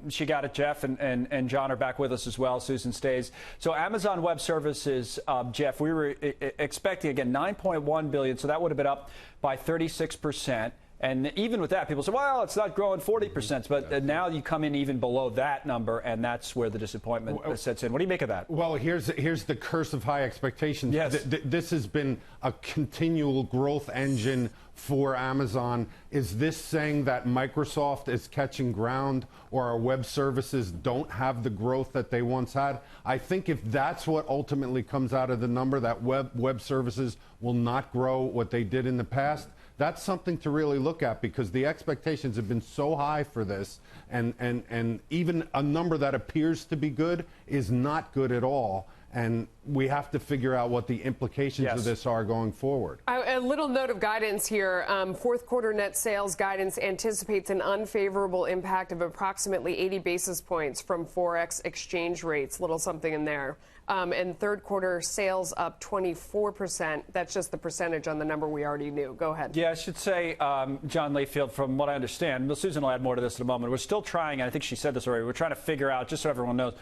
She got it, Jeff, and John are back with us as well. Susan stays. So Amazon Web Services, Jeff, we were expecting, again, $9.1 billion, so that would have been up by 36%. And even with that, people say, well, it's not growing 40%. But now you come in even below that number, and that's where the disappointment sets in. What do you make of that? Well, here's the curse of high expectations. Yes. This has been a continual growth engine for Amazon. Is this saying that Microsoft is catching ground, or our web services don't have the growth that they once had? I think if that's what ultimately comes out of the number, that web services will not grow what they did in the past, that's something to really look at, because the expectations have been so high for this, and even a number that appears to be good is not good at all. And we have to figure out what the implications of this are going forward. A little note of guidance here. Fourth quarter net sales guidance anticipates an unfavorable impact of approximately 80 basis points from Forex exchange rates, little something in there. And third quarter sales up 24%. That's just the percentage on the number we already knew. Go ahead. Yeah, I should say, John Layfield, from what I understand, Susan will add more to this in a moment. We're still trying, and I think she said this already, we're trying to figure out, just so everyone knows,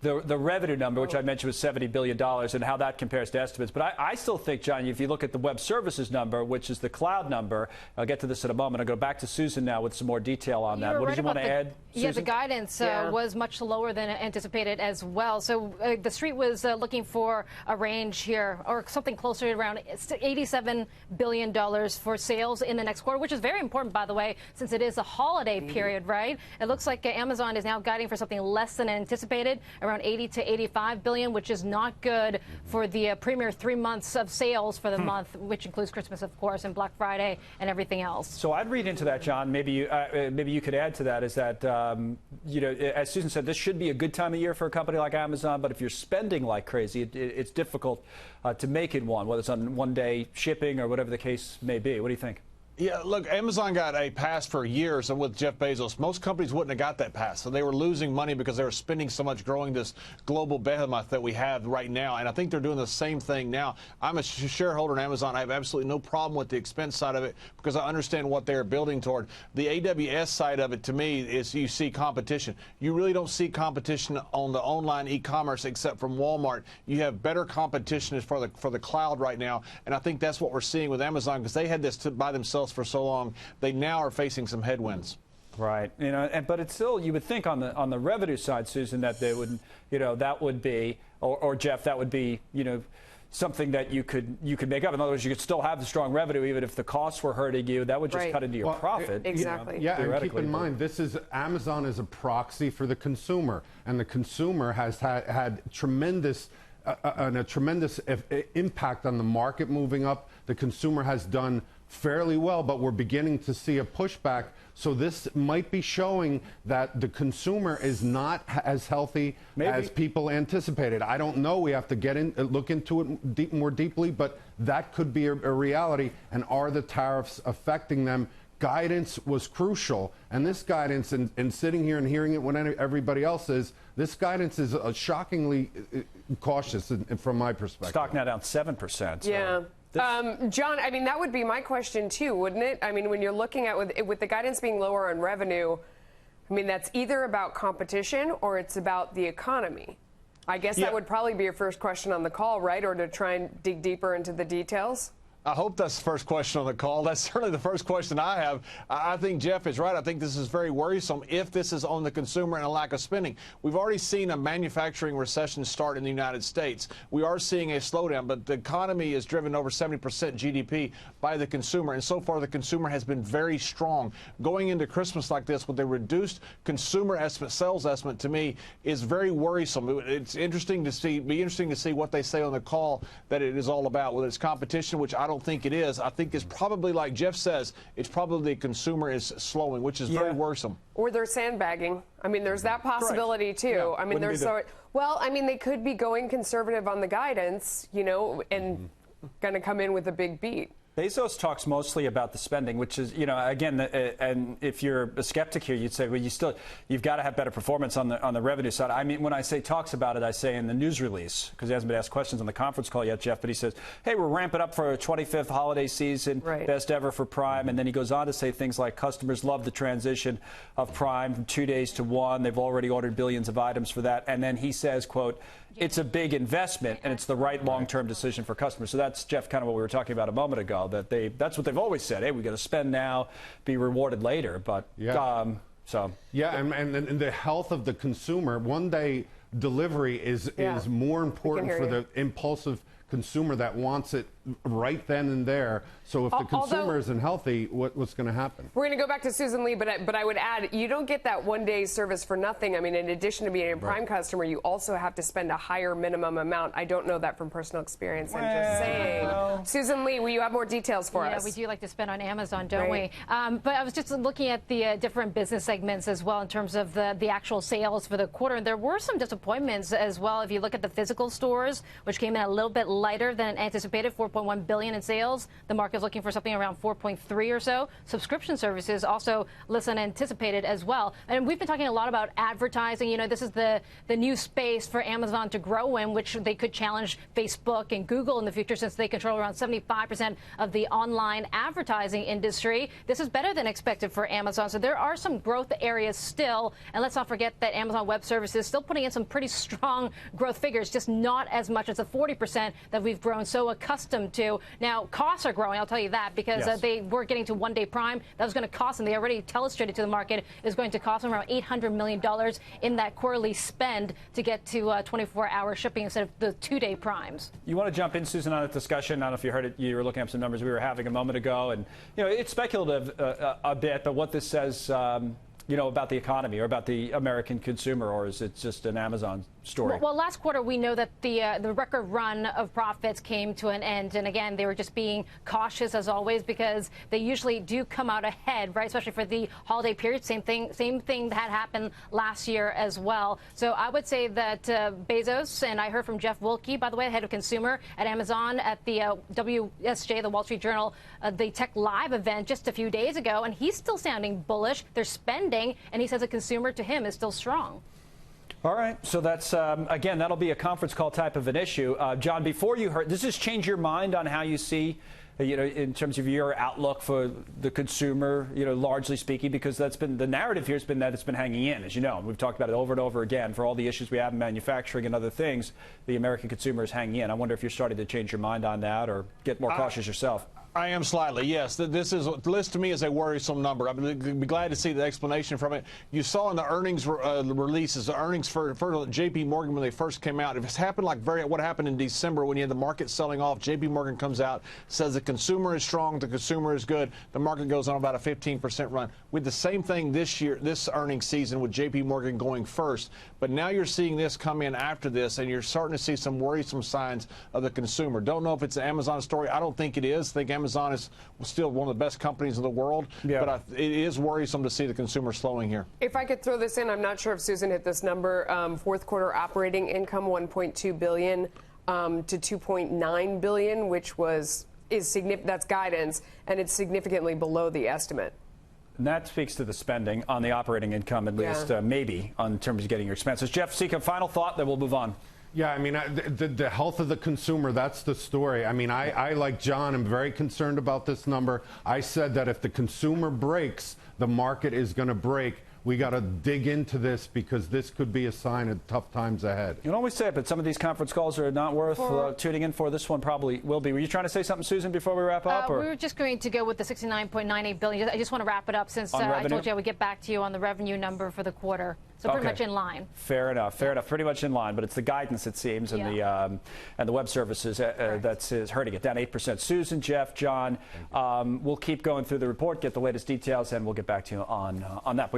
the revenue number, which I mentioned was $70 billion, and how that compares to estimates. But I still think, John, if you look at the web services number, which is the cloud number, I'll get to this in a moment. I'll go back to Susan now with some more detail on that. What did you want to add, Susan? Yeah, the guidance was much lower than anticipated as well. So the street was looking for a range here, or something closer to around $87 billion for sales in the next quarter, which is very important, by the way, since it is a holiday period, right? It looks like Amazon is now guiding for something less than anticipated, around 80 to 85 billion, which is not good for the premier 3 months of sales for the month, which includes Christmas, of course, and Black Friday and everything else. So I'd read into that, John. Maybe you could add to that. Is that you know, as Susan said, this should be a good time of year for a company like Amazon. But if you're spending like crazy, it's difficult to make it one, whether it's on one-day shipping or whatever the case may be. What do you think? Yeah, look, Amazon got a pass for years with Jeff Bezos. Most companies wouldn't have got that pass. So they were losing money because they were spending so much growing this global behemoth that we have right now. And I think they're doing the same thing now. I'm a shareholder in Amazon. I have absolutely no problem with the expense side of it because I understand what they're building toward. The AWS side of it, to me, is you see competition. You really don't see competition on the online e-commerce except from Walmart. You have better competition for the cloud right now. And I think that's what we're seeing with Amazon, because they had this by themselves for so long. They now are facing some headwinds. Right. You know, but it's still, you would think on the revenue side, Susan, that they would, you know, that would be, or Jeff, that would be, you know, something that you could make up. In other words, you could still have the strong revenue even if the costs were hurting you. That would just cut into your profit. Exactly. You know, yeah, and keep in mind, Amazon is a proxy for the consumer, and the consumer has had tremendous a tremendous impact on the market moving up. The consumer has done fairly well, but we're beginning to see a pushback. So this might be showing that the consumer is not as healthy as people anticipated. I don't know. We have to look into it more deeply, but that could be a reality. And are the tariffs affecting them? Guidance was crucial, and this guidance, and sitting here and hearing it when everybody else is, this guidance is shockingly cautious from my perspective. Stock now down 7%. So. Yeah. John, I mean, that would be my question, too, wouldn't it? I mean, when you're looking at with the guidance being lower on revenue, I mean, that's either about competition or it's about the economy. I guess that would probably be your first question on the call, right? Or to try and dig deeper into the details? I hope that's the first question on the call. That's certainly the first question I have. I think Jeff is right. I think this is very worrisome if this is on the consumer and a lack of spending. We've already seen a manufacturing recession start in the United States. We are seeing a slowdown, but the economy is driven over 70% GDP by the consumer, and so far the consumer has been very strong. Going into Christmas like this with a reduced consumer estimate, sales estimate, to me is very worrisome. It's interesting to see what they say on the call that it is all about, whether it's competition, which I don't think it is. I think it's probably, like Jeff says, it's probably the consumer is slowing, which is very worrisome. Or they're sandbagging. I mean, there's that possibility, too. Yeah, I mean, well, I mean, they could be going conservative on the guidance, you know, and going to come in with a big beat. Bezos talks mostly about the spending, which is, again, and if you're a skeptic here, you'd say, well, you've got to have better performance on the revenue side. I mean, when I say talks about it, I say in the news release, because he hasn't been asked questions on the conference call yet, Jeff, but he says, hey, we're ramping up for our 25th holiday season, best ever for Prime. And then he goes on to say things like customers love the transition of Prime from 2 days to 1. They've already ordered billions of items for that. And then he says, quote, it's a big investment and it's the right long-term decision for customers. So that's, Jeff, kind of what we were talking about a moment ago, that's what they've always said. Hey, we got to spend now, be rewarded later. But and the health of the consumer, one-day delivery is more important for the impulsive consumer that wants it right then and there. So if the consumer isn't healthy, what's going to happen? We're going to go back to Susan Lee, but I would add, you don't get that one-day service for nothing. I mean, in addition to being a Prime customer, you also have to spend a higher minimum amount. I don't know that from personal experience. I'm just saying. Susan Lee, will you have more details for us? Yeah, we do like to spend on Amazon, don't we? But I was just looking at the different business segments as well in terms of the actual sales for the quarter. And there were some disappointments as well. If you look at the physical stores, which came in a little bit lighter than anticipated, $4.1 billion in sales. The market is looking for something around 4.3 or so. Subscription services also less than anticipated as well. And we've been talking a lot about advertising. This is the new space for Amazon to grow in, which they could challenge Facebook and Google in the future since they control around 75% of the online advertising industry. This is better than expected for Amazon. So there are some growth areas still. And let's not forget that Amazon Web Services is still putting in some pretty strong growth figures, just not as much as the 40% that we've grown so accustomed to. Now, costs are growing, I'll tell you that, because they were getting to one-day Prime. That was going to cost them. They already illustrated to the market is going to cost them around $800 million in that quarterly spend to get to 24-hour shipping instead of the 2-day Primes. You want to jump in, Susan, on a discussion? I don't know if you heard it. You were looking up some numbers we were having a moment ago. And, it's speculative a bit, but what this says, about the economy or about the American consumer, or is it just an Amazon story? Well, last quarter, we know that the record run of profits came to an end. And again, they were just being cautious, as always, because they usually do come out ahead, right? Especially for the holiday period. Same thing that happened last year as well. So I would say that Bezos, and I heard from Jeff Wilke, by the way, head of consumer at Amazon, at the WSJ, the Wall Street Journal, the Tech Live event just a few days ago, and he's still sounding bullish. They're spending, and he says the consumer to him is still strong. All right. So that's, again, that'll be a conference call type of an issue. John, before you heard, does this change your mind on how you see, in terms of your outlook for the consumer, largely speaking, because that's been the narrative here has been that it's been hanging in, as you know. We've talked about it over and over again. For all the issues we have in manufacturing and other things, the American consumer is hanging in. I wonder if you're starting to change your mind on that or get more cautious yourself. I am slightly, yes. This to me is a worrisome number. I'd be glad to see the explanation from it. You saw in the earnings releases, the earnings for J.P. Morgan when they first came out. If it's happened like what happened in December when you had the market selling off, J.P. Morgan comes out, says the consumer is strong, the consumer is good. The market goes on about a 15% run. With the same thing this year, this earnings season, with J.P. Morgan going first. But now you're seeing this come in after this, and you're starting to see some worrisome signs of the consumer. Don't know if it's an Amazon story. I don't think it is. I think Amazon is still one of the best companies in the world, but it is worrisome to see the consumer slowing here. If I could throw this in, I'm not sure if Susan hit this number. Fourth quarter operating income, $1.2 billion to $2.9 billion, which is significant. That's guidance, and it's significantly below the estimate. And that speaks to the spending on the operating income, at least, maybe, in terms of getting your expenses. Jeff Sika, final thought, then we'll move on. Yeah, I mean, the health of the consumer, that's the story. I mean, I, like John, am very concerned about this number. I said that if the consumer breaks, the market is going to break. We got to dig into this because this could be a sign of tough times ahead. You can always say it, but some of these conference calls are not worth tuning in for. This one probably will be. Were you trying to say something, Susan, before we wrap up? We were just going to go with the $69.98 billion. I just want to wrap it up since I told you I would get back to you on the revenue number for the quarter. So pretty much in line. Fair enough. Fair enough. Pretty much in line, but it's the guidance, it seems, and the web services that's hurting it. Down 8%. Susan, Jeff, John, we'll keep going through the report, get the latest details, and we'll get back to you on that.